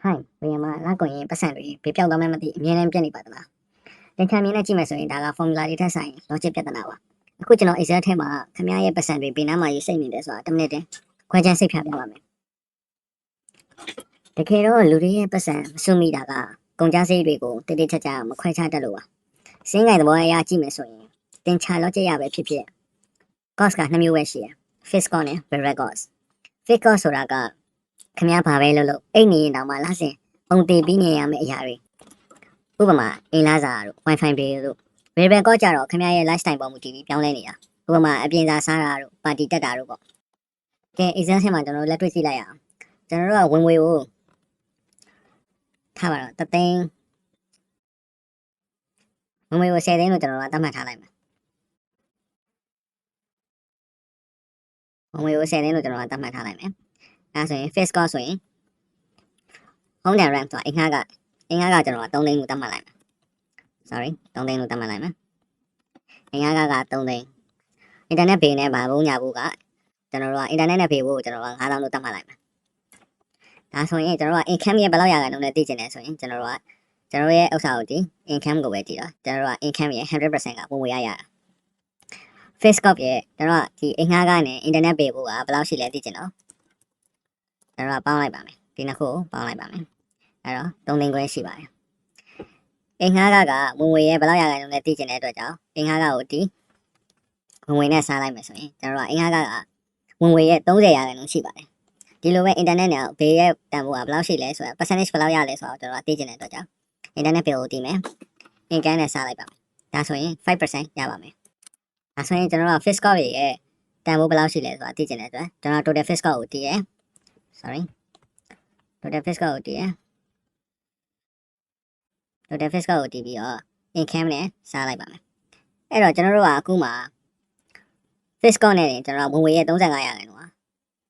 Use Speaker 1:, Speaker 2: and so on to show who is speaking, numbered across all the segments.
Speaker 1: Hi ဘယ်မှာလာကုန်ရင်ပတ်စံတွေဘေးပြောက်သွားမှမသိအမြဲတမ်းပြတ်နေပါသလားသင်္ချာမြင်နဲ့ကြည့်မယ်ဆိုရင်ဒါက formula တွေထက်ဆိုင် logic ပြဿနာပါအခုကျွန်တော် Excel ထဲမှာခင်ဗျားရဲ့ပတ်စံတွေဘေးနားမှာရေးစိတ်နေတယ်ဆိုတာတစ်မိနစ်တည်းခွဲခြမ်းစိတ်ဖြာပြပါမယ်တကယ်တော့လူတွေရဲ့ပတ်စံမစွမိတာကကုန်ကြမ်းစိတ်တွေကိုတိတိကျကျမခွဲခြားတတ်လို့ပါစင်းငိုင်သဘောအရကြည့်မယ်ဆိုရင်သင်္ချာ logic ရပဲဖြစ်ဖြစ် cost က2မျိုးပဲရှိတယ် fixed cost နဲ့ variable cost fixed cost ဆိုတာကခင်ဗျားဘာပဲလုပ်လို့အိတ်နေရင်တောင်မှလဆင်ပုံတည်ပြီးနေရမယ့်အရာတွေဥပမာအိမ်လာစာတို့ wifi bill တို့ variable cost ကြတော့ခင်ဗျားရဲ့ lifestyle ပေါ်မူတည်ပြီးပြောင်းလဲနေတာဥပမာအပြင်စာစားတာတို့ပါတီတက်တာတို့ပေါ့ကဲ exam ထဲမှာကျွန်တော်လက်တွေ့ကြည့်လိုက်ရအောင်ကျွန်တော်တို့ကဝင်ငွေကိုထားပါတော့3သိန်းဝင်ငွေကို10သိန်းလို့ကျွန်တော်ကသတ်မှတ်ထားလိုက်မယ်ဝင်ငွေကို10သိန်းလို့ကျွန်တော်ကသတ်မှတ်ထားလိုက်မယ်အဲဆိုရင် fixed cost ဆိုရင် home and rent ဆိုတာအိမ်ငှားကကျွန်တော်က3သိန်းလို့သတ်မှတ်လိုက်မယ် sorry 3သိန်းလို့သတ်မှတ်လိုက်မယ်အိမ်ငှားက3သိန်း internet bill နဲ့ဗာဘုံညာဘူးကကျွန်တော်တို့က internet နဲ့ bill ကိုကျွန်တော်က9000လို့သတ်မှတ်လိုက်မယ်ဒါဆိုရင်ကျွန်တော်တို့က income ရဲ့ဘယ်လောက်ရာခိုင်နှုန်းနဲ့သိချင်တယ်ဆိုရင်ကျွန်တော်တို့ရဲ့ဥစ္စာကိုဒီ income ကိုပဲကြည့်တော့ကျွန်တော်တို့က income ရဲ့ 100% ကဝင်ငွေရတာ fixed cost ရဲ့ကျွန်တော်ကဒီအိမ်ငှားကနေ internet bill ကိုကဘယ်လောက်ရှိလဲသိချင်တော့ကျွန်တော်ကပေါင်းလိုက်ပါမယ်ဒီနှစ်ခုကိုပေါင်းလိုက်ပါမယ်အဲ့တော့3သိန်းခွဲရှိပါတယ်အိမ်ငှားကဝင်ငွေရဲ့ဘယ်လောက်ရာခိုင်နှုန်းနဲ့သိချင်တဲ့အတွက်ကြောင့်အိမ်ငှားကိုဒီဝင်ငွေနဲ့စားလိုက်မယ်ဆိုရင်ကျွန်တော်တို့ကအိမ်ငှားကဝင်ငွေရဲ့30ရာခိုင်နှုန်းရှိပါတယ်ဒီလိုပဲ internet နဲ့ဘေးရဲ့တန်ဖိုးကဘယ်လောက်ရှိလဲဆိုတာ percentage ဘယ်လောက်ရလဲဆိုတော့ကျွန်တော်ကသိချင်တဲ့အတွက်ကြောင့် internet bill ကိုတည်မယ် income နဲ့စားလိုက်ပါမယ်ဒါဆိုရင် 5% ရပါမယ်ဒါဆိုရင်ကျွန်တော်က fixed cost ရဲ့တန်ဖိုးဘယ်လောက်ရှိလဲဆိုတာသိချင်တဲ့အတွက်ကျွန်တော် total fixed cost ကိုတည်ရယ် sorry total fixed cost ကိုတည်ရယ် total fixed cost ကိုတည်ပြီးတော့ income နဲ့စားလိုက်ပါမယ်အဲ့တော့ကျွန်တော်တို့ကအခုမှ fixed cost နဲ့ကျွန်တော်ဝင်ငွေရဲ့35ရာခိုင်နှုန်းဟာ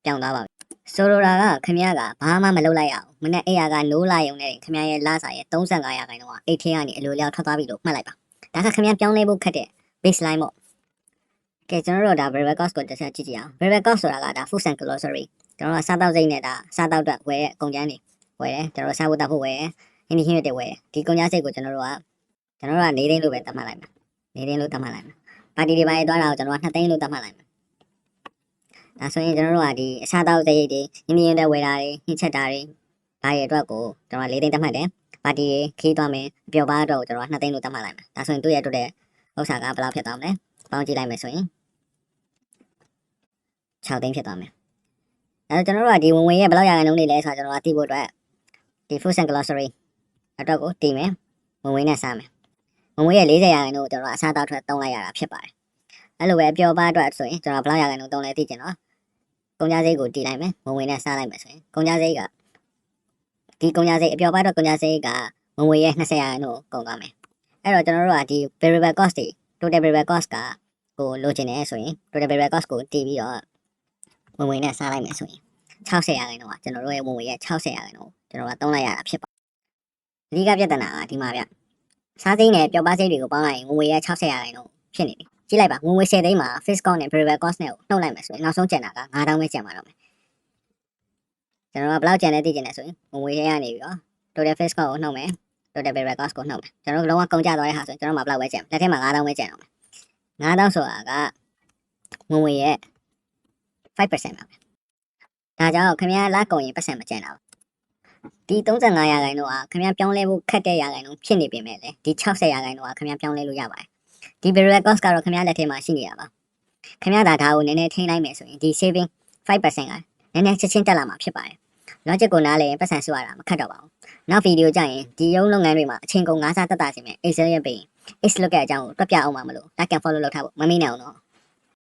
Speaker 1: ပြောင်းသွားပါပြီဆိုလိုတာကခင်ဗျားကဘာမှမလုပ်လိုက်ရအောင်မနဲ့အဲ့ရကနိုးလာရုံနဲ့ခင်ဗျားရဲ့လစာရဲ့35ရာခိုင်နှုန်းဟာအိတ်ထဲကနေအလိုလျောက်ထွက်သွားပြီလို့မှတ်လိုက်ပါဒါကခင်ဗျားပြောင်းလဲဖို့ခက်တဲ့ baseline ပေါ့ကဲကျွန်တော်တို့ဒါ variable cost ကိုတစ်ချက်ကြည့်ကြည့်အောင် variable cost ဆိုတာကဒါ food and grocery ကျွန်တော်တို့စားတောက်စိတ်နဲ့ဒါစားတောက်အတွက်ဝယ်တဲ့ကုန်ကျန်းတွေဝယ်တယ်ကျွန်တော်တို့စားဖို့တောက်ဖို့ဝယ်တယ်ဟင်းဒီဟင်းတွေဝယ်တယ်ဒီကုန်ကျန်းစိတ်ကိုကျွန်တော်တို့က4သိန်းလို့ပဲသတ်မှတ်လိုက်မယ်4သိန်းလို့သတ်မှတ်လိုက်မယ်ပါတီတွေပါရသွားတာကိုကျွန်တော်က2သိန်းလို့သတ်မှတ်လိုက်မယ်ဒါဆိုရင်ကျွန်တော်တို့ကဒီအစားတောက်တဲ့ရိတ်တွေဟင်းဒီဟင်းတွေဝယ်တာတွေဟင်းချက်တာတွေဒါရဲ့အတွက်ကိုကျွန်တော်က4သိန်းသတ်မှတ်တယ်ပါတီတွေခီးသွားမယ်အပျော်ပါတော့ကျွန်တော်က2သိန်းလို့သတ်မှတ်လိုက်မယ်ဒါဆိုရင်သူ့ရဲ့အတွက်တဲ့ဥစ္စာကဘယ်လောက်ဖြစ်သွားမလဲပေါင်းကြည့်လိုက်မယ်ဆိုရင်6သိန်းဖြစ်သွားမယ်အဲကျွန်တော်တို့ကဒီဝင်ငွေရဲ့ဘယ်လောက်ရာခိုင်နှုန်းနေလဲဆိုတာကျွန်တော်ကသိဖို့အတွက်ဒီ food and grocery အတွက်ကိုတည်မယ်ဝင်ငွေနဲ့စားမယ်ဝင်ငွေရဲ့40ရာခိုင်နှုန်းကိုကျွန်တော်ကအစားတောက်ထွက်သုံးလိုက်ရတာဖြစ်ပါတယ်အဲ့လိုပဲအပျော်ပါအတွက်ဆိုရင်ကျွန်တော်ဘယ်လောက်ရာခိုင်နှုန်းသုံးလဲသိချင်တော့ကုန်ကြမ်းစိတ်ကိုတည်လိုက်မယ်ဝင်ငွေနဲ့စားလိုက်မယ်ဆိုရင်ကုန်ကြမ်းစိတ်ကဒီကုန်ကြမ်းစိတ်အပျော်ပါအတွက်ကုန်ကြမ်းစိတ်ကဝင်ငွေရဲ့20ရာခိုင်နှုန်းကုန်သွားမယ်အဲ့တော့ကျွန်တော်တို့ကဒီ variable cost တွေ total variable cost ကကိုလိုချင်တယ်ဆိုရင် total variable cost ကိုတည်ပြီးတော့ဝင်ငွေနဲ့စားလိုက်မယ်ဆိုရင်60ရာခိုင်နှုန်းကကျွန်တော်တို့ရဲ့ဝင်ငွေရဲ့60ရာခိုင်နှုန်းကျွန်တော်ကသုံးလိုက်ရတာဖြစ်ပါတယ်အဓိကပြဿနာကဒီမှာဗျစားစိတ်နဲ့ပျော်ပါစိတ်တွေကိုပေါင်းလိုက်ရင်ဝင်ငွေရဲ့60ရာခိုင်နှုန်းဖြစ်နေပြီကြည့်လိုက်ပါဝင်ငွေ10သိန်းမှာ fixed cost နဲ့ variable cost နဲ့နှုတ်လိုက်မယ်ဆိုရင်နောက်ဆုံးကျန်တာက9000ပဲကျန်ပါတော့မယ်ကျွန်တော်ကဘယ်လောက်ကျန်လဲသိချင်တယ်ဆိုရင်ဝင်ငွေရဲ့ကနေပြီးတော့ total fixed cost ကိုနှုတ်မယ် total variable cost ကိုနှုတ်မယ်ကျွန်တော်တို့လုံးဝကုန်ကျသွားတဲ့ဟာဆိုရင်ကျွန်တော်မှာဘယ်လောက်ပဲကျန်လက်ထဲမှာ9000ပဲကျန်တော့မယ်9000ဆိုတာကဝင်ငွေရဲ့5% ပါပဲဒါကြောင့်ခင်ဗျားလာကုန်ရင်ပတ်စံမကျန်တာဒီ35ရာခိုင်နှုန်းကခင်ဗျားပြောင်းလဲဖို့ခက်တဲ့ရာခိုင်နှုန်းဖြစ်နေပေမဲ့လေဒီ60ရာခိုင်နှုန်းကခင်ဗျားပြောင်းလဲလို့ရပါတယ်ဒီ variable cost ကတော့ခင်ဗျားလက်ထဲမှာရှိနေတာပါခင်ဗျားဒါကိုနည်းနည်းထိန်းလိုက်မယ်ဆိုရင်ဒီ saving 5% ကနည်းနည်းချက်ချင်းတက်လာမှာဖြစ်ပါတယ် logic ကိုနားလည်ရင်ပတ်စံစုရတာမခက်တော့ပါဘူးနောက်ဗီဒီယိုကြရင်ဒီရုံးလုပ်ငန်းတွေမှာအချိန်ကုန်ငါးစားတက်တာစီမဲ့ Excel ရဲ့ပေး X look ရဲ့အကြောင်းကိုတွက်ပြအောင်ပါမလို့ like and follow လုပ်ထားဖို့မမေ့နဲ့အောင်နော်